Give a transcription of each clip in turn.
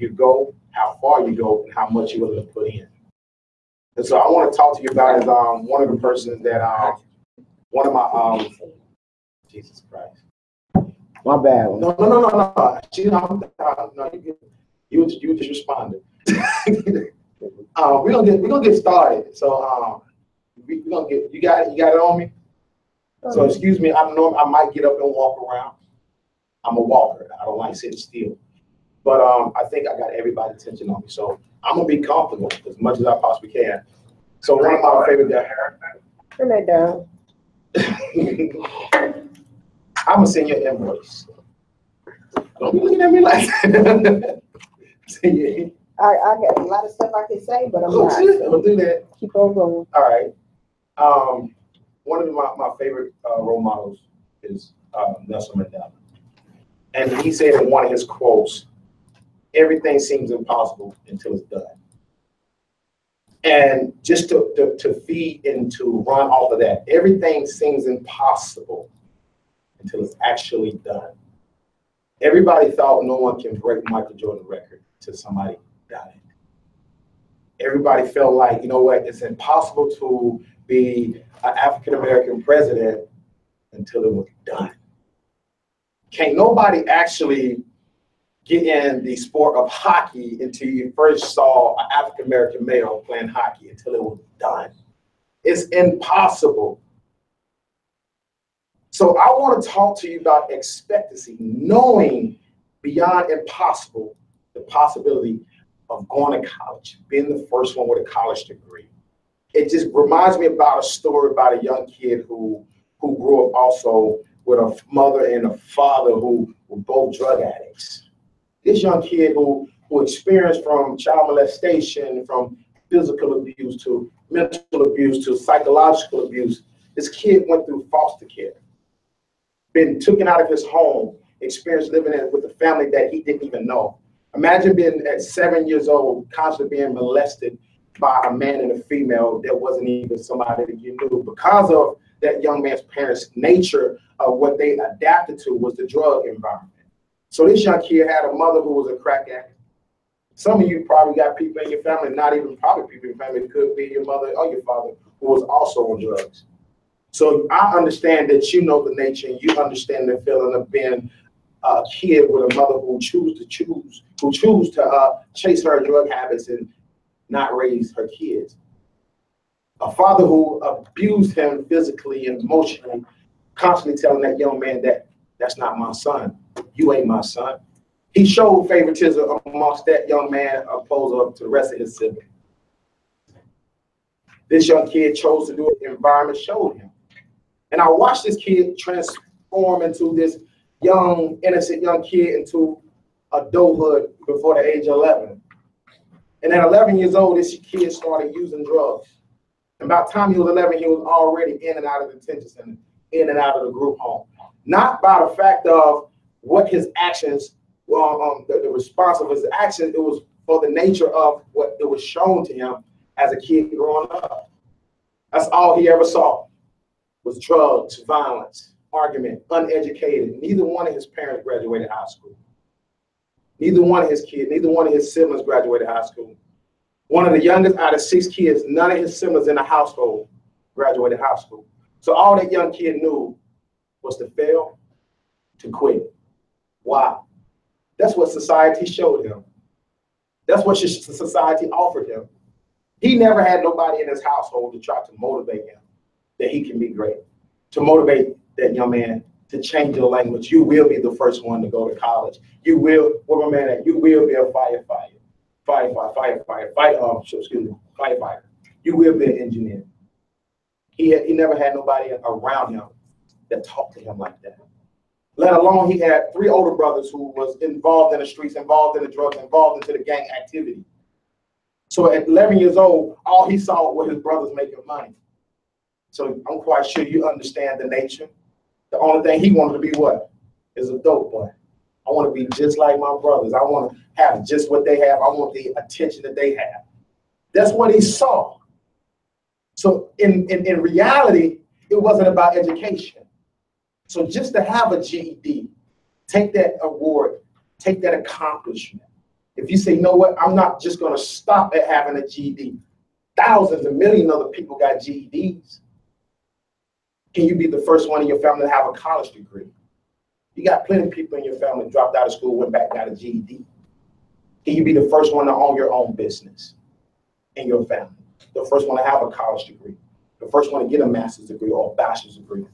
you go, how far you go, and how much you're willing to put in. And so I want to talk to you about is one of the persons that one of my Jesus Christ. My bad. No. You just responded. We're gonna get started. So we're gonna get you got it on me. So excuse me, I might get up and walk around. I'm a walker. I don't like sitting still. But I think I got everybody's attention on me. So I'm gonna be comfortable as much as I possibly can. So one of my favorite guys. Turn that down. I'm gonna send you an invoice. Don't be looking at me like that. I got a lot of stuff I can say, but I'm not. I'll do that. Keep on going. All right. One of my favorite role models is Nelson Mandela. And he said in one of his quotes, everything seems impossible until it's done. And just to feed and to run off of that, everything seems impossible until it's actually done. Everybody thought no one can break Michael Jordan's record until somebody got it. Everybody felt like, you know what, it's impossible to be an African-American president until it was done. Can't nobody actually get in the sport of hockey until you first saw an African-American male playing hockey until it was done. It's impossible. So I want to talk to you about expectancy, knowing beyond impossible the possibility of going to college, being the first one with a college degree. It just reminds me about a story about a young kid who grew up also with a mother and a father who were both drug addicts. This young kid who experienced from child molestation, from physical abuse to mental abuse to psychological abuse. This kid went through foster care, been taken out of his home, experienced living with a family that he didn't even know. Imagine being at 7 years old, constantly being molested by a man and a female that wasn't even somebody that you knew. Because of that young man's parents' nature of what they adapted to was the drug environment. So this young kid had a mother who was a crack addict. Some of you probably got people in your family, not even probably people in your family, it could be your mother or your father who was also on drugs. So I understand that you know the nature and you understand the feeling of being a kid with a mother who choose to chase her drug habits and not raise her kids. A father who abused him physically and emotionally, constantly telling that young man that that's not my son. You ain't my son. He showed favoritism amongst that young man opposed to the rest of his siblings. This young kid chose to do it. The environment showed him. And I watched this kid transform into this young, innocent young kid into adulthood before the age of 11. And at 11 years old, this kid started using drugs. And by the time he was 11, he was already in and out of the detention center, in and out of the group home. Not by the fact of what his actions, the response of his actions, it was for the nature of what it was shown to him as a kid growing up. That's all he ever saw was drugs, violence, argument, uneducated. Neither one of his parents graduated high school. Neither one of his kids, neither one of his siblings graduated high school. One of the youngest out of 6 kids, none of his siblings in the household graduated high school. So all that young kid knew was to fail, to quit. Why? That's what society showed him. That's what society offered him. He never had nobody in his household to try to motivate him that he can be great, to motivate that young man to change your language. You will be the first one to go to college. You will, where my man at? You will be a firefighter. You will be an engineer. He never had nobody around him that talked to him like that. Let alone he had 3 older brothers who was involved in the streets, involved in the drugs, involved into the gang activity. So at 11 years old, all he saw was his brothers making money. So I'm quite sure you understand the nature. The only thing he wanted to be what? Is a dope boy. I want to be just like my brothers. I want to have just what they have. I want the attention that they have. That's what he saw. So in reality, it wasn't about education. So just to have a GED, take that award, take that accomplishment, If you say, you know what, I'm not just going to stop at having a GED. Thousands and millions of other people got GEDs. Can you be the first one in your family to have a college degree? You got plenty of people in your family dropped out of school, went back, got a GED. Can you be the first one to own your own business in your family? The first one to have a college degree? The first one to get a master's degree or a bachelor's degree?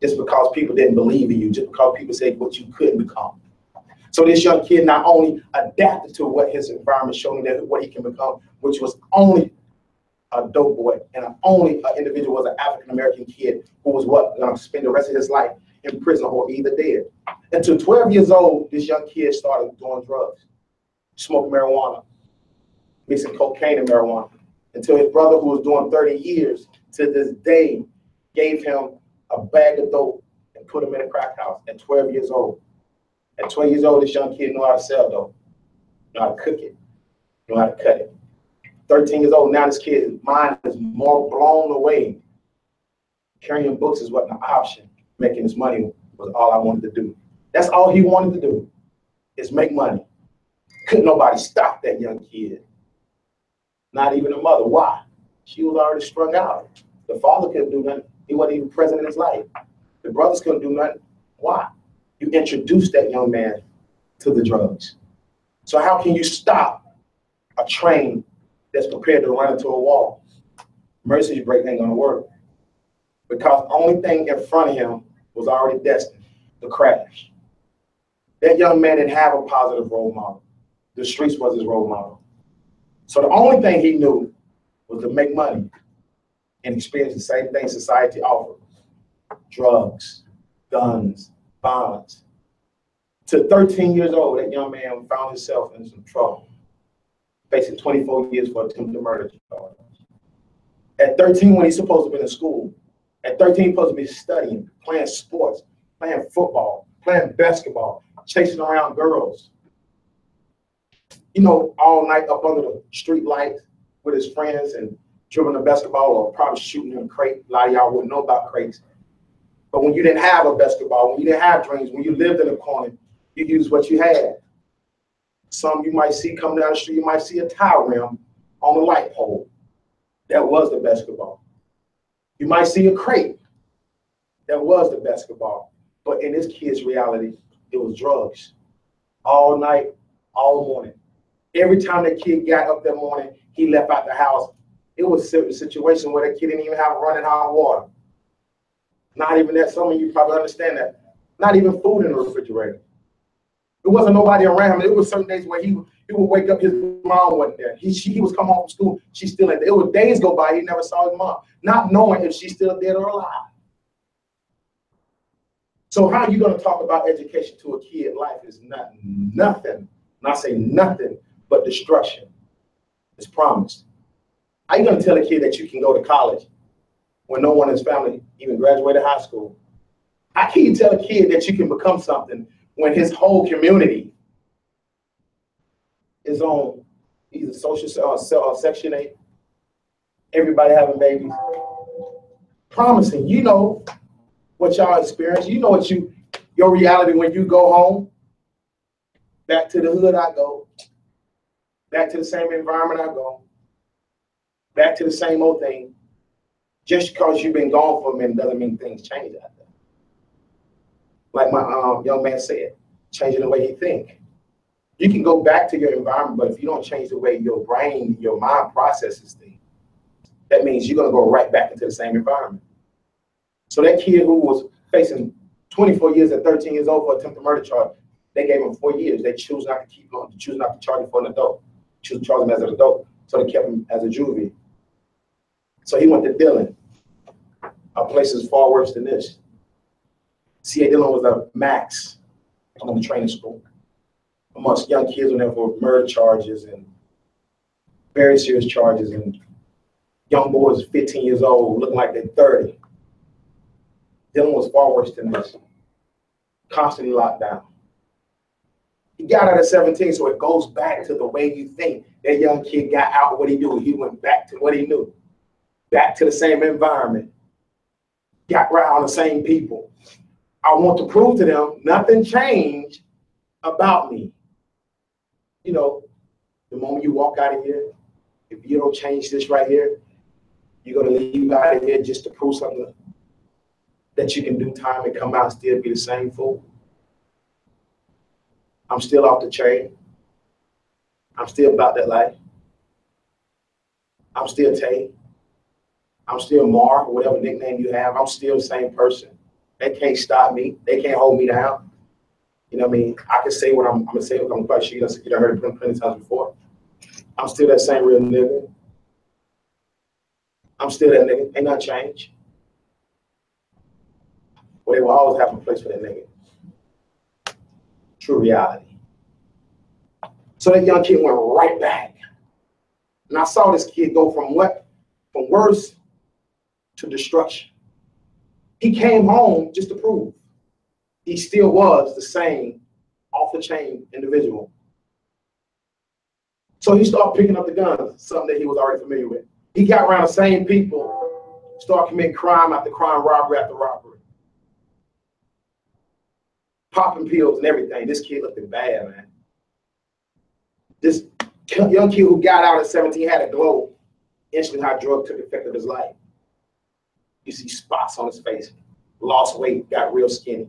Just because people didn't believe in you, just because people said what you couldn't become. So this young kid not only adapted to what his environment showed him that what he can become, which was only a dope boy and only an individual was an African-American kid who was going to spend the rest of his life in prison or either dead. Until 12 years old, this young kid started doing drugs, smoking marijuana, mixing cocaine and marijuana, until his brother, who was doing 30 years to this day, gave him a bag of dope and put him in a crack house at 12 years old. At 12 years old, this young kid knew how to sell dope, knew how to cook it, knew how to cut it. 13 years old, now this kid's mind is more blown away. Carrying books is wasn't an option. Making his money was all I wanted to do. That's all he wanted to do, is make money. Couldn't nobody stop that young kid. Not even the mother. Why? She was already strung out. The father couldn't do nothing. He wasn't even present in his life. The brothers couldn't do nothing. Why? You introduced that young man to the drugs. So how can you stop a train that's prepared to run into a wall? Emergency brake ain't gonna work, because the only thing in front of him was already destined to crash. That young man didn't have a positive role model. The streets was his role model. So the only thing he knew was to make money and experience the same thing society offered: drugs, guns, violence. To 13 years old, that young man found himself in some trouble, facing 24 years for attempted murder charge. At 13, when he's supposed to be in school, at 13, he's supposed to be studying, playing sports, playing football, playing basketball, chasing around girls. You know, all night up under the street lights with his friends and dribbling a basketball or probably shooting in a crate. A lot of y'all wouldn't know about crates. But when you didn't have a basketball, when you didn't have dreams, when you lived in a corner, you used what you had. Some you might see coming down the street, you might see a tire rim on a light pole. That was the basketball. You might see a crate. That was the basketball. But in this kid's reality, it was drugs. All night, all morning. Every time that kid got up that morning, he left out the house. It was a situation where that kid didn't even have running hot water. Not even that. Some of you probably understand that. Not even food in the refrigerator. There wasn't nobody around him. It was certain days where he would wake up, his mom wasn't there. He was coming home from school, she's still in there. It was days go by, he never saw his mom, not knowing if she's still dead or alive. So how are you going to talk about education to a kid? Life is nothing, and I say nothing but destruction. It's promised. How are you going to tell a kid that you can go to college when no one in his family even graduated high school? How can you tell a kid that you can become something when his whole community is on either Section 8, everybody having babies, promising, you know what y'all experience, you know what your reality when you go home, back to the hood I go, back to the same environment I go, back to the same old thing. Just because you've been gone for a minute doesn't mean things change out there. Like my young man said, changing the way he think. You can go back to your environment, but if you don't change the way your brain, your mind processes things, that means you're going to go right back into the same environment. So that kid who was facing 24 years at 13 years old for attempted murder charge, they gave him 4 years. They choose not to keep going, choose not to charge him for an adult, choose to charge him as an adult. So they kept him as a juvie. So he went to Dillon, a place that's far worse than this. C.A. Dillon was a max on the training school amongst young kids when there were murder charges and very serious charges, and young boys 15 years old looking like they're 30. Dillon was far worse than this, constantly locked down. He got out at 17, so it goes back to the way you think. That young kid got out, what he do? He went back to what he knew, back to the same environment, got around the same people. I want to prove to them nothing changed about me. You know, The moment you walk out of here, if you don't change this right here, you're gonna leave out of here just to prove something that you can do time and come out and still be the same fool. I'm still off the chain. I'm still about that life. I'm still Tay. I'm still Mar, whatever nickname you have. I'm still the same person. They can't stop me. They can't hold me down. You know what I mean? I can say what I'm gonna say. I'm quite sure you done heard it plenty of times before. I'm still that same real nigga. I'm still that nigga. Ain't nothing changed. Well, they will always have a place for that nigga. True reality. So that young kid went right back. And I saw this kid go from what? From worse to destruction. He came home just to prove he still was the same off the chain individual. So he started picking up the guns, something that he was already familiar with. He got around the same people, started committing crime after crime, robbery after robbery. Popping pills and everything. This kid looked bad, man. This young kid who got out at 17 had a glow. Instantly how drug took effect of his life. You see spots on his face, lost weight, got real skinny.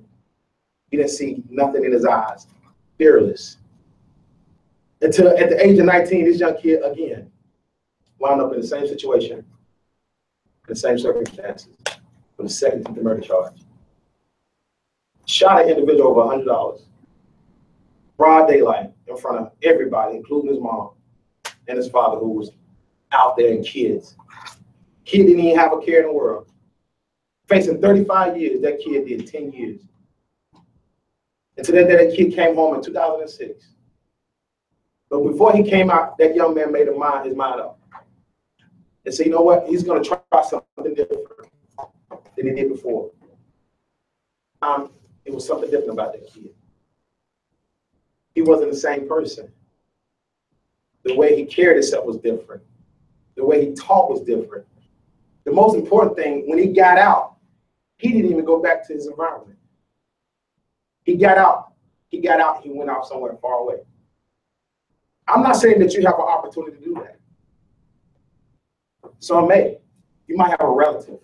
He didn't see nothing in his eyes, fearless. Until at the age of 19, this young kid again wound up in the same situation, in the same circumstances, with a second degree murder charge. Shot an individual over $100, broad daylight in front of everybody, including his mom and his father, who was out there, and kids. Kid didn't even have a care in the world. Facing 35 years, that kid did 10 years. And to that kid came home in 2006. But before he came out, that young man made his mind up. And said, you know what? He's going to try something different than he did before. It was something different about that kid. He wasn't the same person. The way he carried himself was different. The way he talked was different. The most important thing, when he got out, he didn't even go back to his environment. He got out, he went out somewhere far away. I'm not saying that you have an opportunity to do that. So you might have a relative.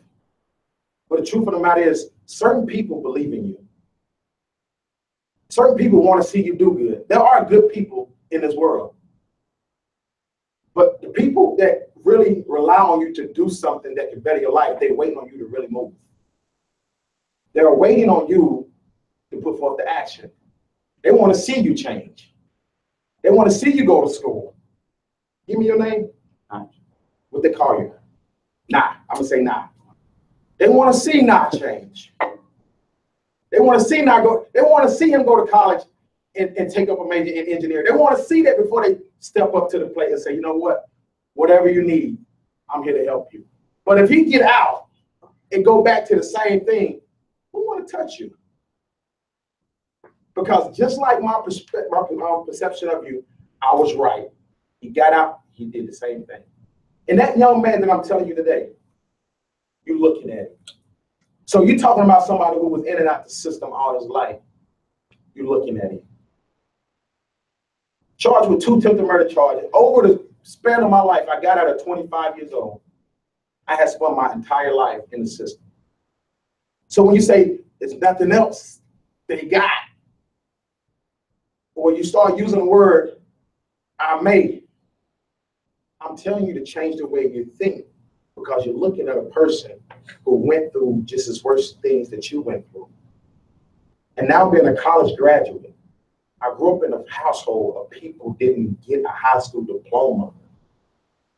But the truth of the matter is, certain people believe in you. Certain people want to see you do good. There are good people in this world. But the people that really rely on you to do something that can better your life, they're waiting on you to really move. They're waiting on you to put forth the action. They want to see you change. They want to see you go to school. Give me your name. What they call you? Nah. I'm going to say nah. They want to see nah change. They want to see nah go. They want to see him go to college and take up a major in engineering. They want to see that before they step up to the plate and say, you know what? Whatever you need, I'm here to help you. But if he get out and go back to the same thing, who want to touch you? Because just like my perception of you, I was right. He got out, he did the same thing. And that young man that I'm telling you today, you're looking at it. So you're talking about somebody who was in and out the system all his life. You're looking at it. Charged with 2 attempted murder charges. Over the span of my life, I got out at 25 years old. I had spent my entire life in the system. So when you say there's nothing else that he got, or you start using the word, I'm telling you to change the way you think, because you're looking at a person who went through just as worst things that you went through. And now being a college graduate, I grew up in a household of people who didn't get a high school diploma.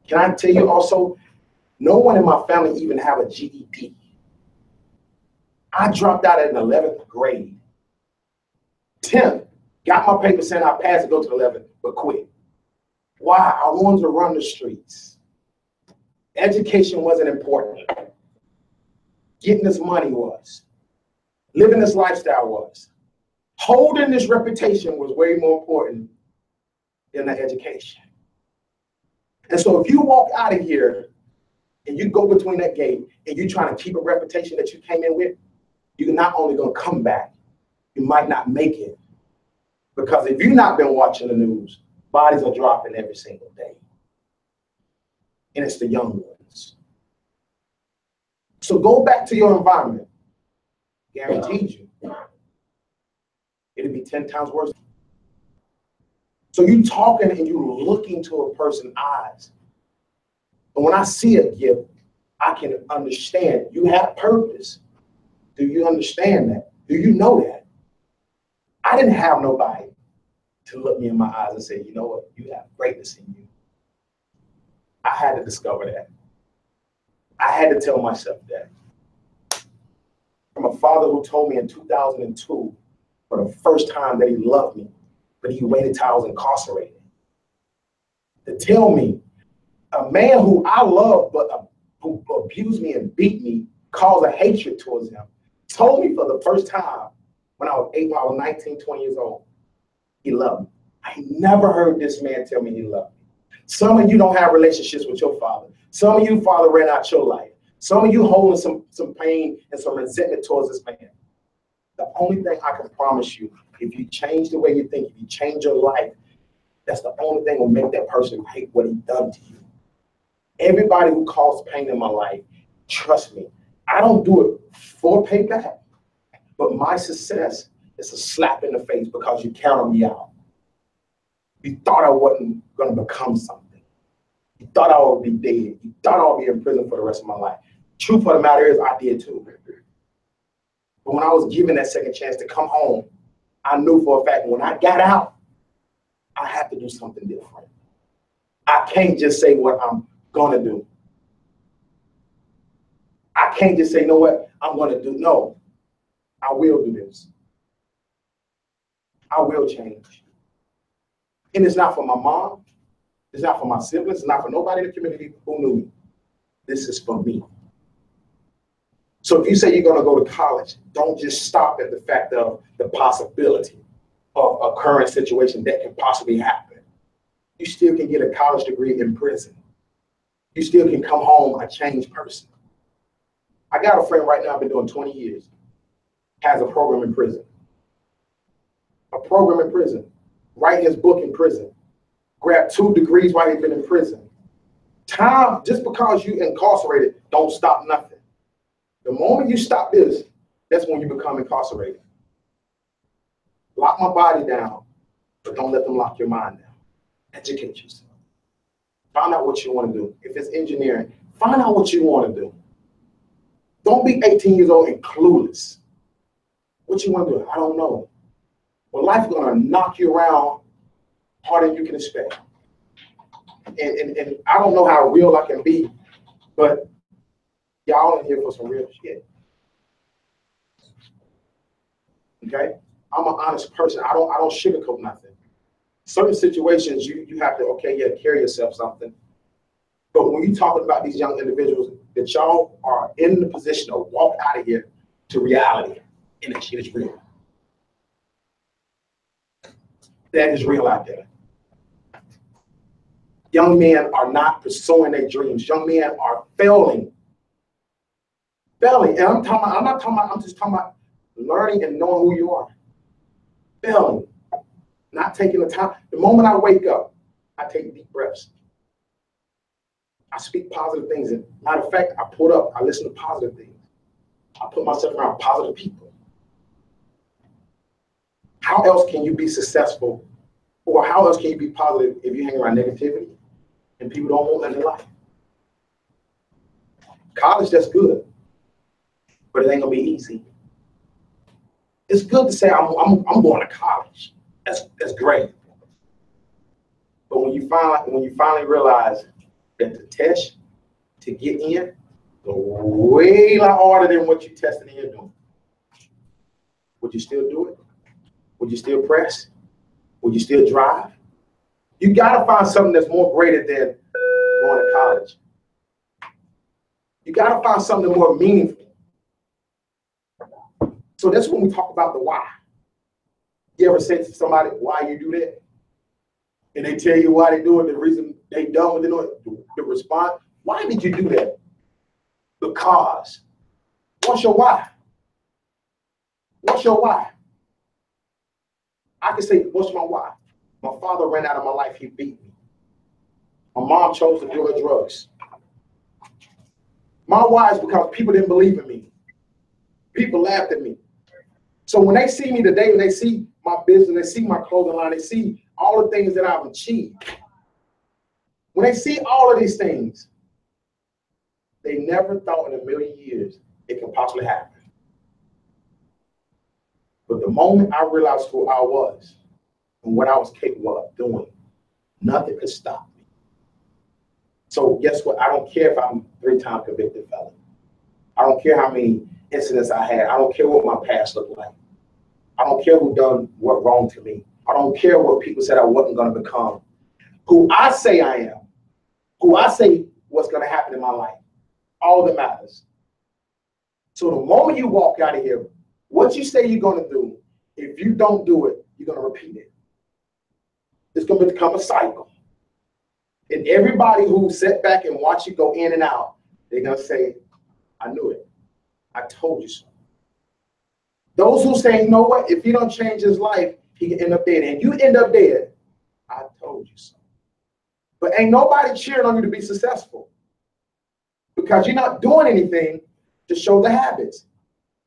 Can I tell you also, no one in my family even have a GED. I dropped out at an 11th grade. 10th, got my paper saying I passed to go to the 11th, but quit. Why? I wanted to run the streets. Education wasn't important. Getting this money was. Living this lifestyle was. Holding this reputation was way more important than the education. And so if you walk out of here and you go between that gate and you're trying to keep a reputation that you came in with, you're not only going to come back, you might not make it. Because if you've not been watching the news, Bodies are dropping every single day. And it's the young ones. So go back to your environment. Guaranteed you. It'll be 10 times worse. So you talking and you looking to a person's eyes. And when I see a gift, I can understand you have purpose. Do you understand that? Do you know that? I didn't have nobody to look me in my eyes and say, you know what, you have greatness in you. I had to discover that. I had to tell myself that. From a father who told me in 2002 for the first time that he loved me, but he waited till I was incarcerated. To tell me, a man who I love but who abused me and beat me, caused a hatred towards him, told me for the first time when I was 19, 20 years old, he loved me. I never heard this man tell me he loved me. Some of you don't have relationships with your father. Some of you, father, ran out your life. Some of you holding some pain and some resentment towards this man. The only thing I can promise you, if you change the way you think, if you change your life, that's the only thing that will make that person hate what he done to you. Everybody who caused pain in my life, trust me, I don't do it for payback, but my success is a slap in the face because you counted me out. You thought I wasn't going to become something. You thought I would be dead. You thought I would be in prison for the rest of my life. Truth of the matter is, I did too. But when I was given that second chance to come home, I knew for a fact when I got out, I had to do something different. I can't just say what I'm going to do. I can't just say, you know what, I'm going to do. No, I will do this. I will change. And it's not for my mom. It's not for my siblings. It's not for nobody in the community who knew me. This is for me. So if you say you're going to go to college, don't just stop at the fact of the possibility of a current situation that can possibly happen. You still can get a college degree in prison. You still can come home a changed person. I got a friend right now, I've been doing 20 years, has a program in prison. A program in prison. Write his book in prison. Grab 2 degrees while he's been in prison. Time, just because you incarcerated, don't stop nothing. The moment you stop this, that's when you become incarcerated. Lock my body down, but don't let them lock your mind down. Educate yourself. Find out what you want to do. If it's engineering, find out what you want to do. Don't be 18 years old and clueless. What you want to do? I don't know. Well, life's going to knock you around harder than you can expect. And I don't know how real I can be, but y'all in here for some real shit. Okay? I'm an honest person. I don't sugarcoat nothing. Certain situations you have to, okay, yeah, carry yourself something. But when you're talking about these young individuals, that y'all are in the position to walk out of here to reality, and that shit is real. That is real out there. Young men are not pursuing their dreams. Young men are failing. Failing. And I'm just talking about learning and knowing who you are. Failing. Not taking the time. The moment I wake up, I take deep breaths. I speak positive things. And matter of fact, I pull up, I listen to positive things. I put myself around positive people. How else can you be successful, or how else can you be positive if you hang around negativity and people don't want that in life? College, that's good, but it ain't gonna be easy. It's good to say I'm going to college. That's great. But when you finally realize that the test to get in go way a lot harder than what you tested in doing, would you still do it? Would you still press? Would you still drive? You gotta find something that's more greater than going to college. You gotta find something more meaningful. So that's when we talk about the why. You ever say to somebody, why you do that? And they tell you why they do it, the reason they done what they do it, the response, why did you do that? Because. What's your why? What's your why? I can say, what's my why? My father ran out of my life. He beat me. My mom chose to do her drugs. My why is because people didn't believe in me. People laughed at me. So when they see me today, when they see my business, they see my clothing line, they see all the things that I've achieved. When they see all of these things, they never thought in a million years it could possibly happen. But the moment I realized who I was and what I was capable of doing, nothing could stop me. So guess what? I don't care if I'm 3-time convicted felon. I don't care how many incidents I had. I don't care what my past looked like. I don't care who done what wrong to me. I don't care what people said I wasn't going to become. Who I say I am, who I say what's going to happen in my life, all that matters. So the moment you walk out of here, what you say you're going to do, if you don't do it, you're going to repeat it. It's going to become a cycle. And everybody who sat back and watched you go in and out, they're going to say, I knew it. I told you so. Those who say, you know what, if he don't change his life, he can end up dead. And you end up dead, I told you so. But ain't nobody cheering on you to be successful because you're not doing anything to show the habits.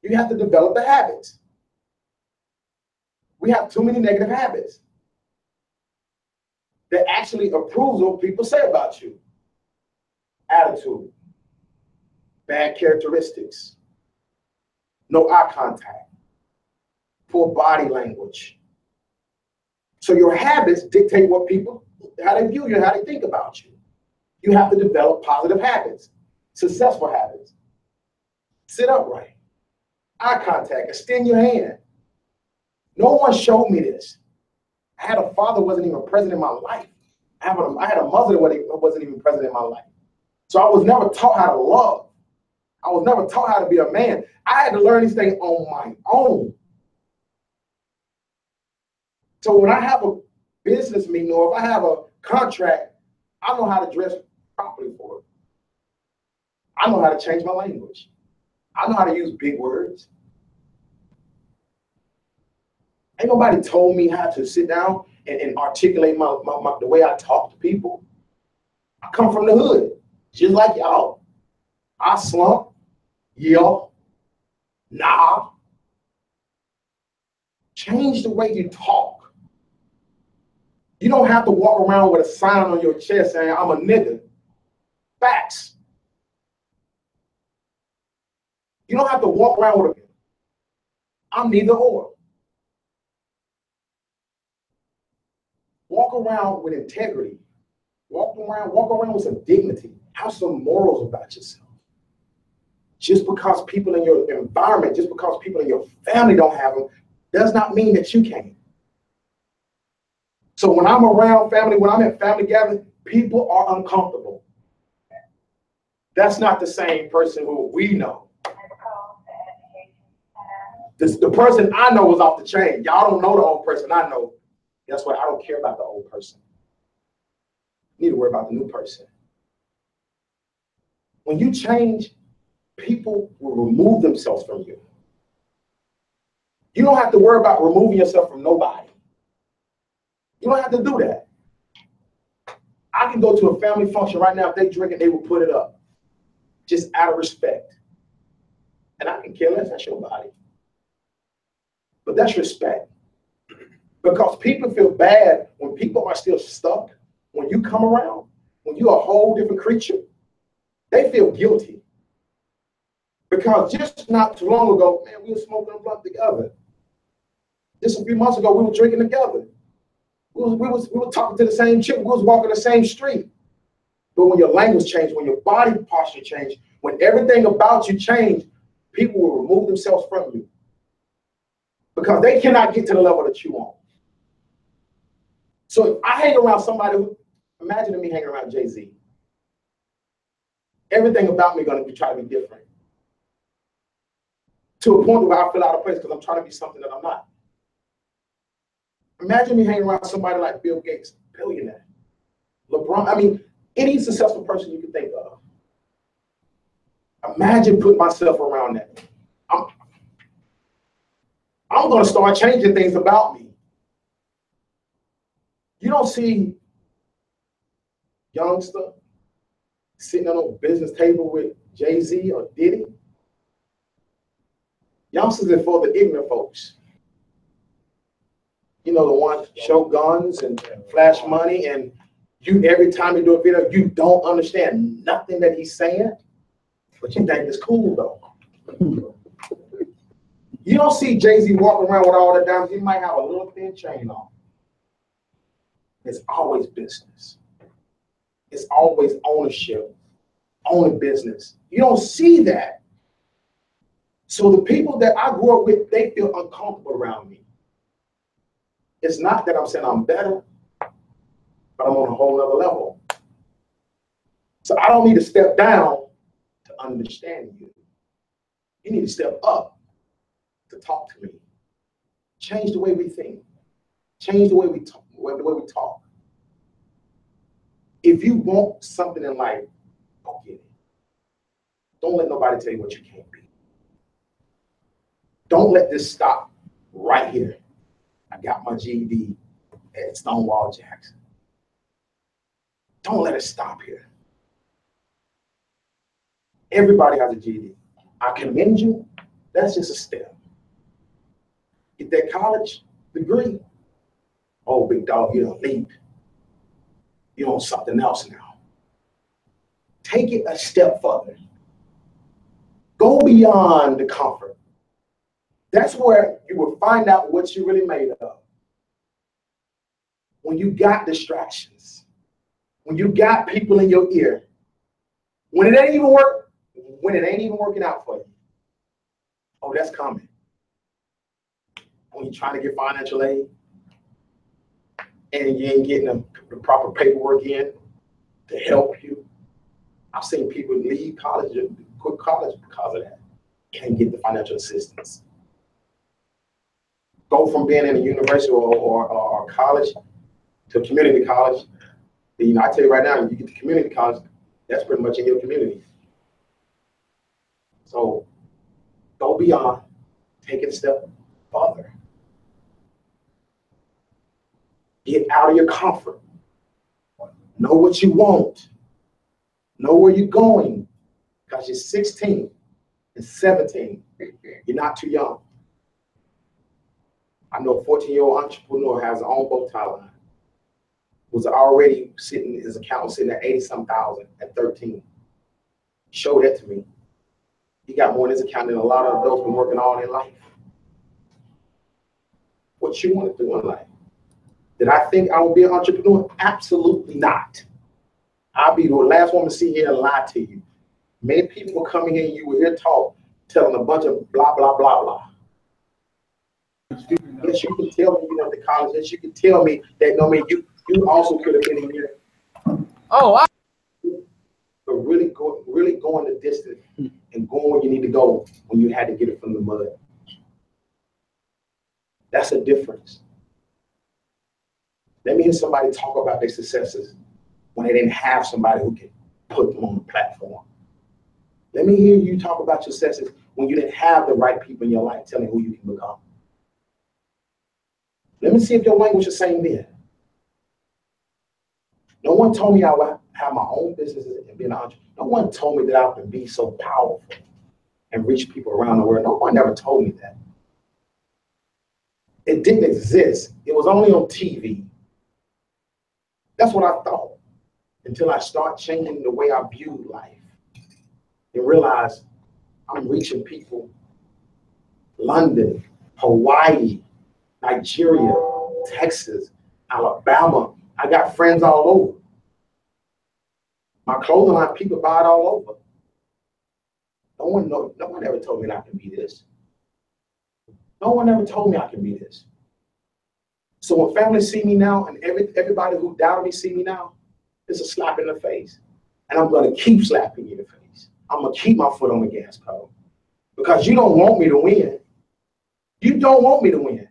You have to develop the habits. We have too many negative habits that actually approves what people say about you. Attitude, bad characteristics, no eye contact, poor body language. So your habits dictate what people, how they view you, how they think about you. You have to develop positive habits, successful habits. Sit upright, eye contact, extend your hand. No one showed me this. I had a father who wasn't even present in my life. I had a mother that wasn't even present in my life. So I was never taught how to love. I was never taught how to be a man. I had to learn these things on my own. So when I have a business meeting or if I have a contract, I know how to dress properly for it. I know how to change my language. I know how to use big words. Ain't nobody told me how to sit down and articulate the way I talk to people. I come from the hood, just like y'all. I slump, yell, nah. Change the way you talk. You don't have to walk around with a sign on your chest saying, I'm a nigga. Facts. You don't have to walk around with a, I'm neither or. Walk around with integrity. Walk around with some dignity. Have some morals about yourself. Just because people in your environment, just because people in your family don't have them, does not mean that you can't. So when I'm around family, when I'm at family gathering, people are uncomfortable. That's not the same person who we know. The person I know is off the chain. Y'all don't know the old person I know. That's why I don't care about the old person. You need to worry about the new person. When you change, people will remove themselves from you. You don't have to worry about removing yourself from nobody. You don't have to do that. I can go to a family function right now. If they drink it, they will put it up. Just out of respect. And I can care less. That's your body. But that's respect. Because people feel bad when people are still stuck. When you come around, when you're a whole different creature, they feel guilty. Because just not too long ago, man, we were smoking a blunt together. Just a few months ago, we were drinking together. We were talking to the same chick. We was walking the same street. But when your language changed, when your body posture changed, when everything about you changed, people will remove themselves from you. Because they cannot get to the level that you want. So if I hang around somebody who, imagine me hanging around Jay-Z. Everything about me going to be trying to be different. To a point where I feel out of place because I'm trying to be something that I'm not. Imagine me hanging around somebody like Bill Gates, billionaire. LeBron, I mean, any successful person you can think of. Imagine putting myself around that. I'm going to start changing things about me. You don't see youngster sitting on a business table with Jay-Z or Diddy. Youngsters are for the ignorant folks. You know, the ones show guns and flash money, and you every time you do a video, you don't understand nothing that he's saying, but you think it's cool though. You don't see Jay-Z walking around with all the diamonds. He might have a little thin chain on. It's always business. It's always ownership, owning business. You don't see that. So the people that I grew up with, they feel uncomfortable around me. It's not that I'm saying I'm better, but I'm on a whole other level. So I don't need to step down to understand you. You need to step up to talk to me. Change the way we think. Change the way we talk. The way we talk. If you want something in life, go get it. Don't let nobody tell you what you can't be. Don't let this stop right here. I got my GED at Stonewall Jackson. Don't let it stop here. Everybody has a GED. I commend you. That's just a step. Get that college degree. Oh, big dog, you don't leap. You're on something else now. Take it a step further. Go beyond the comfort. That's where you will find out what you're really made of. When you got distractions, when you got people in your ear, when it ain't even working out for you. Oh, that's coming. When you're trying to get financial aid and you ain't getting the proper paperwork in to help you. I've seen people leave college, quit college because of that. Can't get the financial assistance. Go from being in a university or college to community college. You know, I tell you right now, you get to community college, that's pretty much in your community. So go beyond, take it a step further. Get out of your comfort. Know what you want. Know where you're going. Because you're 16 and 17. You're not too young. I know a 14-year-old entrepreneur has his own bow tie line. Was already sitting, his account was sitting at 80-some thousand at 13. Show that to me. He got more in his account than a lot of adults been working all their life. What you want to do in life? Did I think I would be an entrepreneur? Absolutely not. I'll be the last one to sit here and lie to you. Many people will come in here and you will hear talk, telling a bunch of blah, blah, blah, blah. Yes, you can tell me you went to college. Yes, you can tell me that, no, man, you also could have been in here. Oh, but really going the distance and going where you need to go when you had to get it from the mud. That's a difference. Let me hear somebody talk about their successes when they didn't have somebody who could put them on the platform. Let me hear you talk about your successes when you didn't have the right people in your life telling who you can become. Let me see if your language is the same then. No one told me I would have my own businesses and be an entrepreneur. No one told me that I could be so powerful and reach people around the world. No one ever told me that. It didn't exist. It was only on TV. That's what I thought until I start changing the way I viewed life and realized I'm reaching people. London, Hawaii, Nigeria, Texas, Alabama. I got friends all over. My clothing line, people buy it all over. No one ever told me that I can be this. No one ever told me I can be this. So when families see me now and everybody who doubted me see me now, it's a slap in the face. And I'm going to keep slapping you in the face. I'm going to keep my foot on the gas pedal because you don't want me to win. You don't want me to win.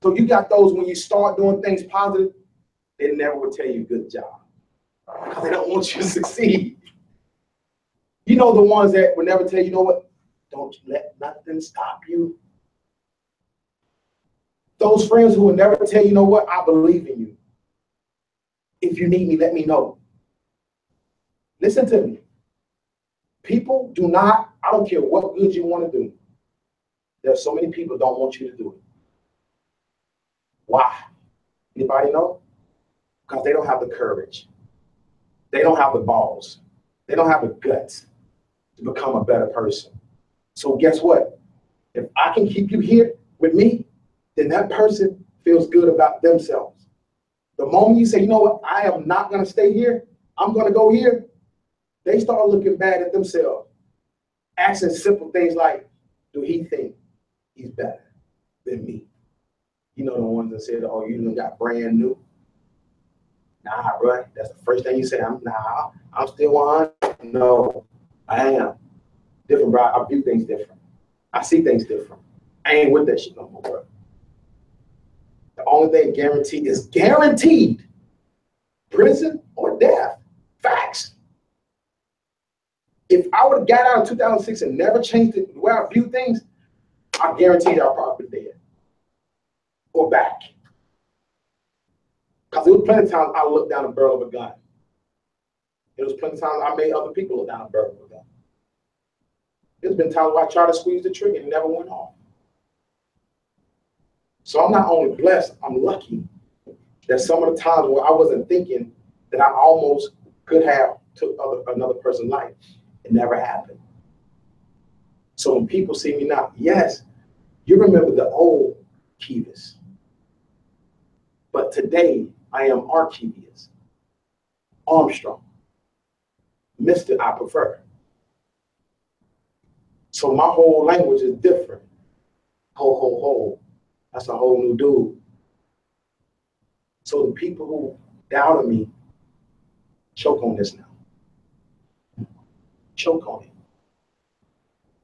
So you got those when you start doing things positive, they never will tell you good job because they don't want you to succeed. You know the ones that will never tell you, you know what? Don't let nothing stop you. Those friends who will never tell you, you know what? I believe in you. If you need me, let me know. Listen to me. People do not, I don't care what good you want to do. There are so many people don't want you to do it. Why? Anybody know? Because they don't have the courage. They don't have the balls. They don't have the guts to become a better person. So guess what? If I can keep you here with me, then that person feels good about themselves. The moment you say, you know what, I am not going to stay here, I'm going to go here, they start looking bad at themselves, asking simple things like, do he think he's better than me? You know, the ones that said, oh, you done got brand new. Nah, bro, that's the first thing you say. I'm still 100. No, I am different, bro. I view things different. I see things different. I ain't with that shit no more, bro. The only thing guaranteed is guaranteed prison or death. Facts. If I would have got out in 2006 and never changed the way I view things, I guarantee I'll probably be dead or back. Because there was plenty of times I looked down the barrel of a gun. There was plenty of times I made other people look down the barrel of a gun. There's been times where I tried to squeeze the trigger and it never went off. So I'm not only blessed, I'm lucky that some of the times where I wasn't thinking that I almost could have took another person's life, it never happened. So when people see me now, yes, you remember the old Arkevious. But today, I am Arkevious, Armstrong, Mr. I prefer. So my whole language is different. Ho, ho, ho. That's a whole new dude. So the people who doubted me choke on this now. Choke on it.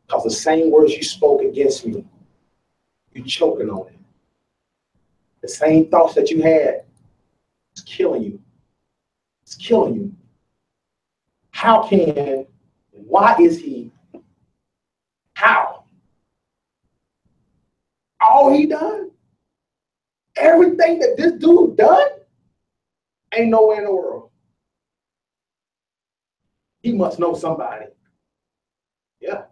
Because the same words you spoke against me, you're choking on it. The same thoughts that you had, it's killing you. It's killing you. How can, why is he, how? All he done? Everything that this dude done? Ain't nowhere in the world. He must know somebody. Yeah.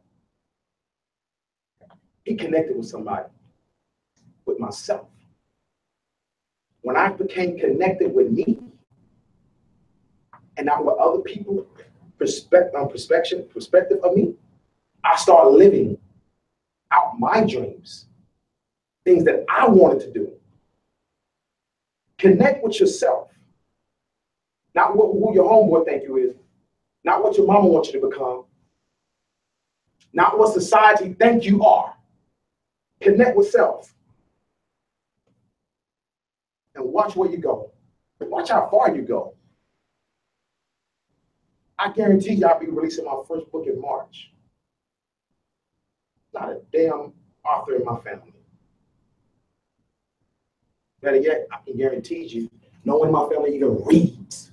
He connected with somebody, with myself. When I became connected with me, and not with other people, perspective of me, I started living out my dreams, things that I wanted to do. Connect with yourself. Not who your homeboy think you is, not what your mama wants you to become, not what society think you are. Connect with self. And watch where you go. Watch how far you go. I guarantee you I'll be releasing my first book in March. Not a damn author in my family. Better yet, I can guarantee you, no one in my family even reads.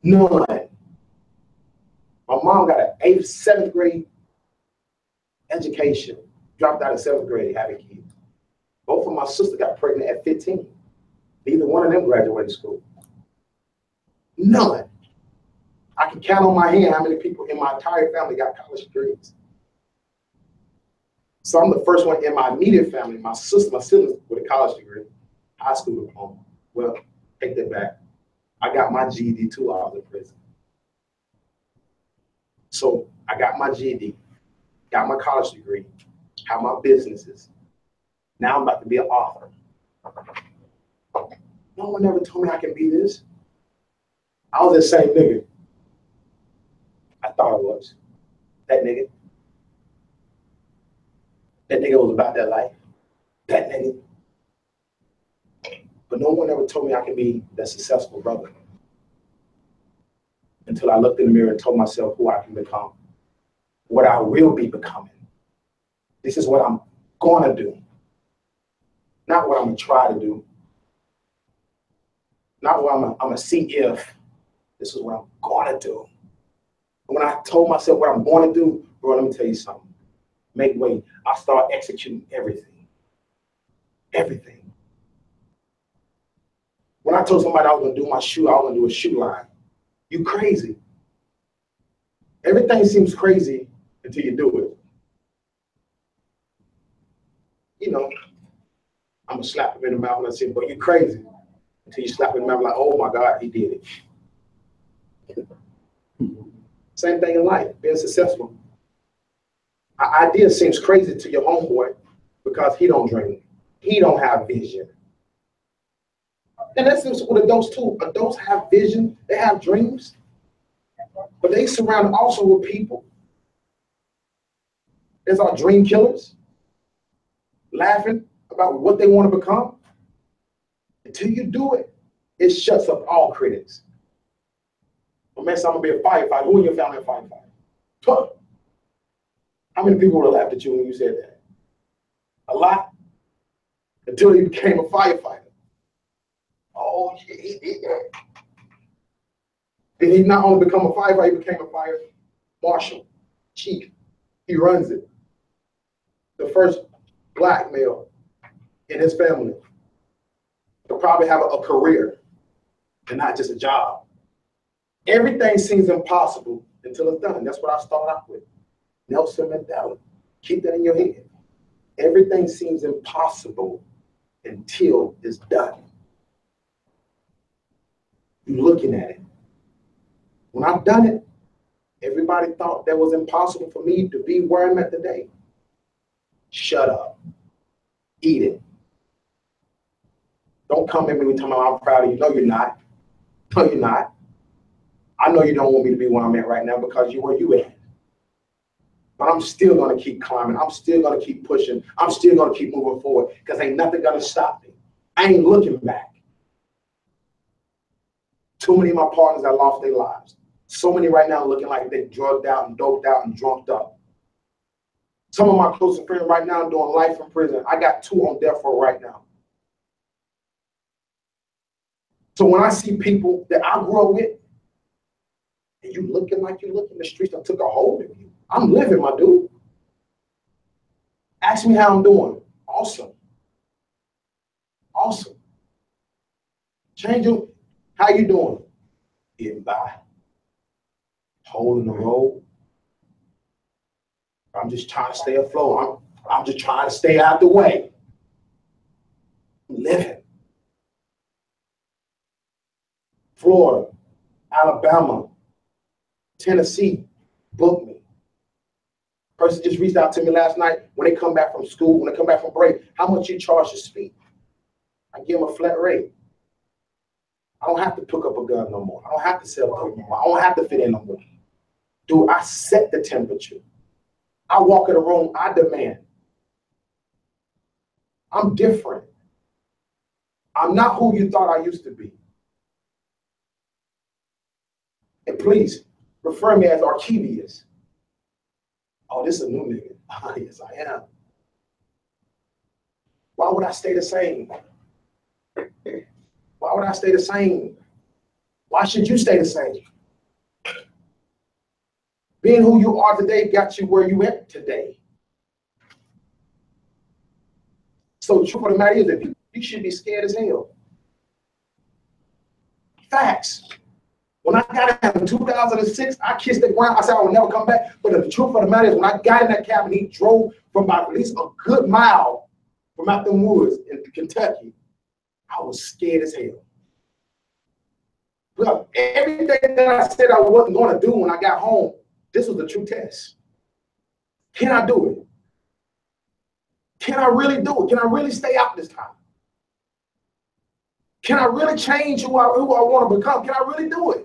None. My mom got an 7th grade education, dropped out of 7th grade, having kids. Both of my sisters got pregnant at 15. Neither one of them graduated school. None. I can count on my hand how many people in my entire family got college degrees. So I'm the first one in my immediate family, my siblings with a college degree, high school diploma. Well, take that back. I got my GED too while I was in prison. So I got my GED, got my college degree, have my businesses. Now I'm about to be an author. No one ever told me I can be this. I was the same nigga. I thought I was. That nigga. That nigga was about that life. That nigga. But no one ever told me I could be that successful brother. Until I looked in the mirror and told myself who I can become. What I will be becoming. This is what I'm gonna do. Not what I'm gonna try to do. Not what I'm gonna see if. This is what I'm gonna do. And when I told myself what I'm gonna do, bro, let me tell you something. Make way. I start executing everything. Everything. When When I told somebody I was gonna do my shoe, I was gonna do a shoe line. You crazy. Everything seems crazy until you do it. You know, I'm gonna slap him in the mouth and I say, "But you crazy." Until you slap him in the mouth, like, "Oh my God, he did it." Same thing in life, being successful. An idea seems crazy to your homeboy because he don't dream. He don't have vision. And that's with adults too. Adults have vision, they have dreams, but they surround also with people. There's our dream killers, laughing about what they want to become. Until you do it, it shuts up all critics. Well, man, so I'm gonna be a firefighter. Who in your family a firefighter? Huh. How many people would have laughed at you when you said that? A lot. Until he became a firefighter. Oh, yeah, he did that. And he not only become a firefighter, he became a fire marshal, chief. He runs it. The first black male in his family to probably have a career and not just a job. Everything seems impossible until it's done. That's what I started out with. Nelson Mandela. Keep that in your head. Everything seems impossible until it's done. You're looking at it. When I've done it, everybody thought that was impossible for me to be where I'm at today. Shut up. Eat it. Don't come at me and tell me I'm proud of you. No, you're not. No, you're not. I know you don't want me to be where I'm at right now because you're where you at. But I'm still going to keep climbing. I'm still going to keep pushing. I'm still going to keep moving forward because ain't nothing going to stop me. I ain't looking back. Too many of my partners that lost their lives. So many right now looking like they drugged out and doped out and drunked up. Some of my closest friends right now doing life in prison. I got 2 on death row right now. So when I see people that I grew up with, and you looking like you look in the streets that took a hold of you, I'm living, my dude. Ask me how I'm doing. Awesome. Awesome. Change it. How you doing? Getting by. Holding the road. I'm just trying to stay afloat. I'm just trying to stay out the way. I'm living. Florida, Alabama, Tennessee, book me. Person just reached out to me last night when they come back from school, when they come back from break, how much you charge to speak? I give them a flat rate. I don't have to pick up a gun no more. I don't have to sell dope no more. I don't have to fit in no more. Dude, I set the temperature. I walk in the room, I demand. I'm different. I'm not who you thought I used to be. And please, refer me as Arkevious. Oh, this is a new nigga. Yes, I am. Why would I stay the same? Why would I stay the same? Why should you stay the same? Being who you are today got you where you at today. So the truth of the matter is that you should be scared as hell. Facts. When I got out in 2006, I kissed the ground. I said I would never come back. But the truth of the matter is, when I got in that cabin, he drove from about at least a good mile from out the woods in Kentucky. I was scared as hell. But everything that I said I wasn't going to do when I got home, this was the true test. Can I do it? Can I really do it? Can I really stay out this time? Can I really change who I want to become? Can I really do it?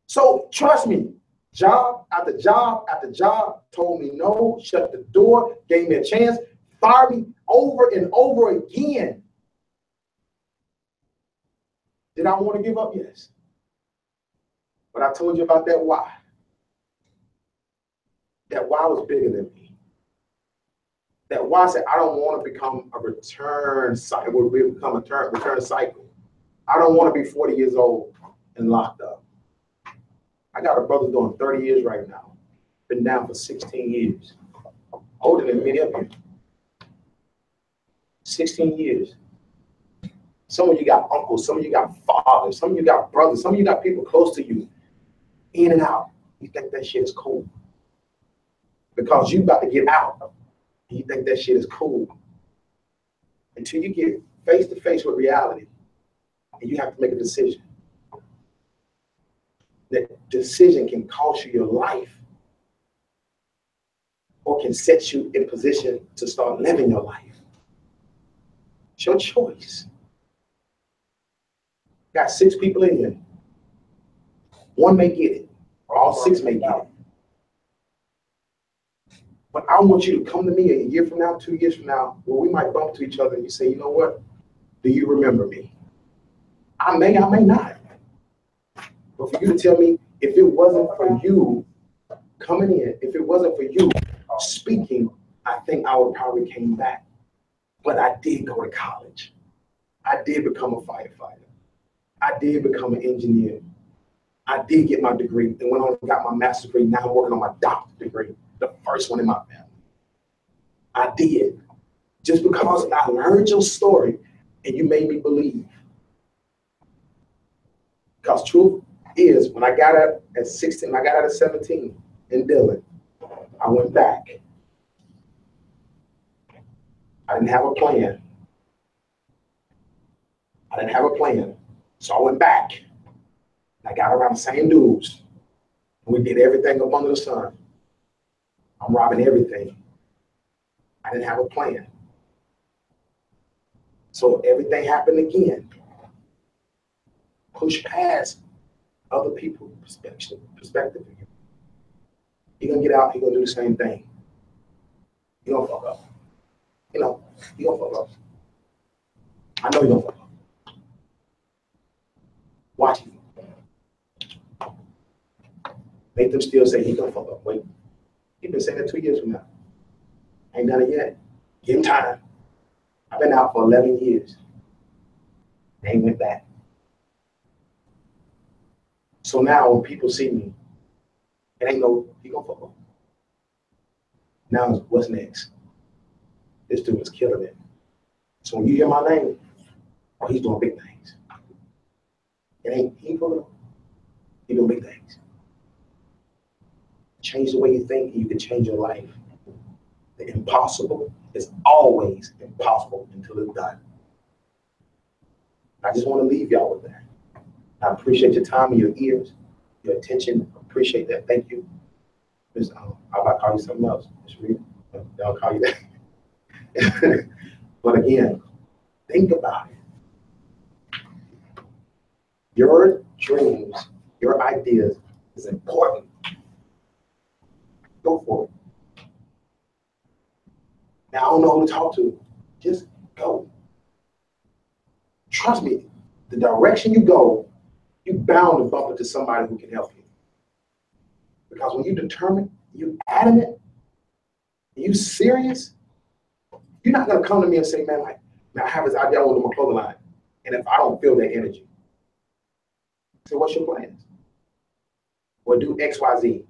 So trust me, job after job after job told me no, shut the door, gave me a chance, fired me over and over again. Did I want to give up? Yes. But I told you about that why. That why was bigger than me. That why said I don't want to become a return cycle. Become a return cycle. I don't want to be 40 years old and locked up. I got a brother doing 30 years right now. Been down for 16 years. Older than many of you. 16 years. Some of you got uncles, some of you got fathers, some of you got brothers, some of you got people close to you, in and out. You think that shit is cool. Because you about to get out, and you think that shit is cool. Until you get face to face with reality, and you have to make a decision. That decision can cost you your life, or can set you in position to start living your life. It's your choice. Got 6 people in here. 1 may get it, or all 6 may get it. But I want you to come to me a year from now, 2 years from now, where we might bump to each other and you say, you know what? Do you remember me? I may not. But for you to tell me, if it wasn't for you coming in, if it wasn't for you speaking, I think I would probably came back. But I did go to college. I did become a firefighter. I did become an engineer. I did get my degree and went on and got my master's degree. Now I'm working on my doctorate degree, the first one in my family. I did. Just because I heard your story and you made me believe. Because truth is, when I got out at 16, I got out at 17 in Dillon, I went back. I didn't have a plan. So I went back. I got around the same dudes. And we did everything up under the sun. I'm robbing everything. I didn't have a plan. So everything happened again. Push past other people's perspective. You're gonna get out, you're gonna do the same thing. You're gonna fuck up. You're gonna fuck up. I know you're gonna fuck up. Watch me. Make them still say he's gonna fuck up. Wait. He's been saying that 2 years from now. Ain't done it yet. Give him time. I've been out for 11 years. They ain't went back. So now when people see me, it ain't no, he gonna fuck up. Now what's next? This dude is killing it. So when you hear my name, oh, he's doing big things. It ain't, he ain't pulling up. He's doing big things. Change the way you think and you can change your life. The impossible is always impossible until it's done. I just want to leave y'all with that. I appreciate your time and your ears, your attention. I appreciate that. Thank you. How about I call you something else? I'll call you that. But again, think about it. Your dreams, your ideas is important. Go for it. Now, I don't know who to talk to. Just go. Trust me, the direction you go, you're bound to bump into somebody who can help you. Because when you're determined, you're adamant, you serious, you're not going to come to me and say, man, I have this idea, I want to do my clothing line. And if I don't feel that energy, so what's your plans? Well, do X, Y, Z.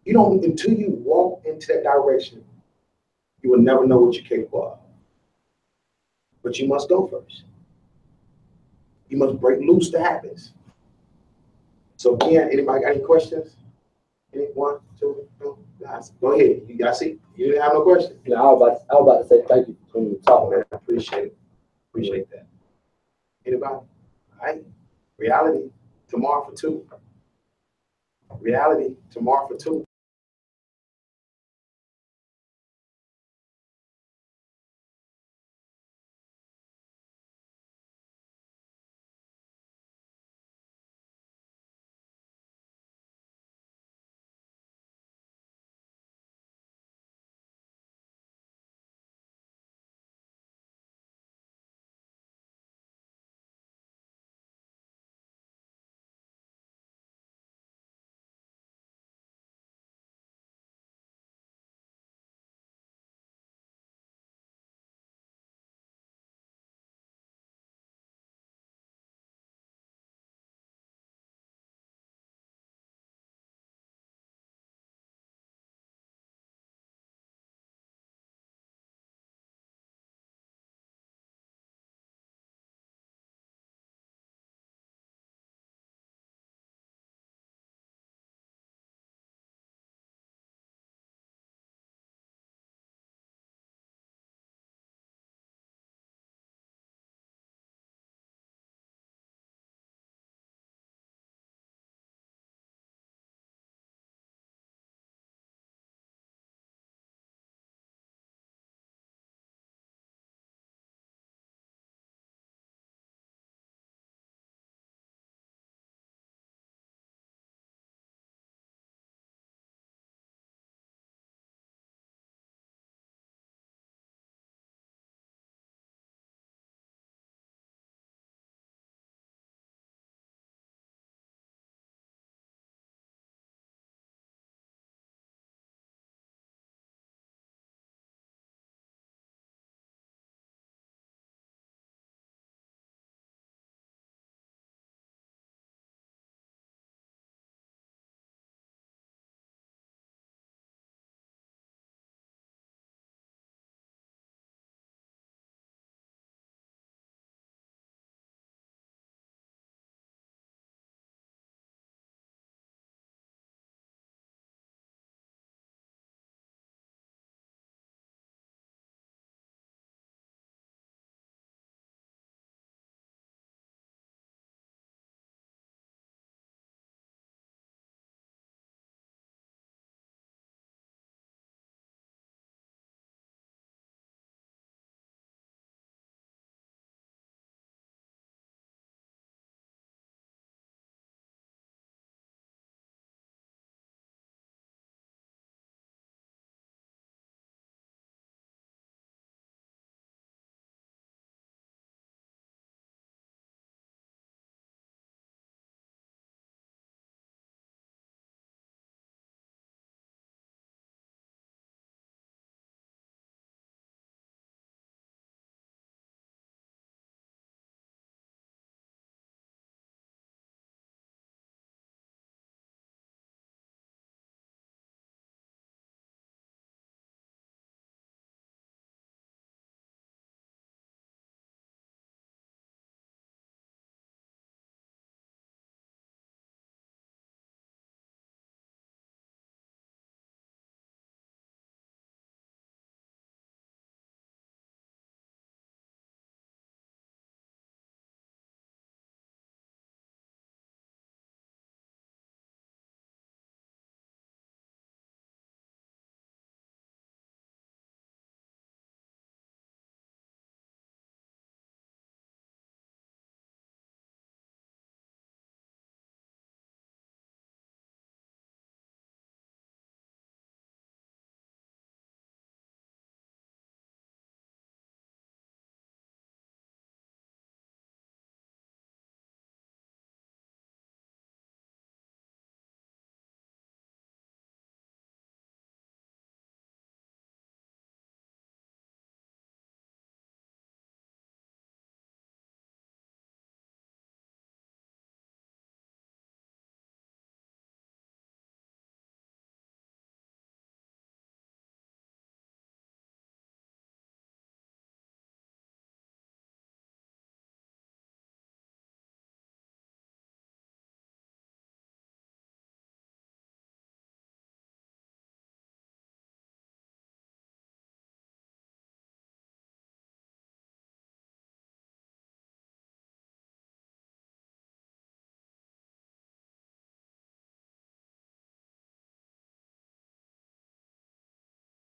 You don't, until you walk into that direction, you will never know what you're capable of. But you must go first. You must break loose the habits. So again, anybody got any questions? Any, 1, 2, 3, guys, go ahead. You guys see? You didn't have no questions? No, I was about to say thank you for the talk, man. I appreciate it. Appreciate that. Anybody? All right. Reality tomorrow for 2. Reality tomorrow for 2.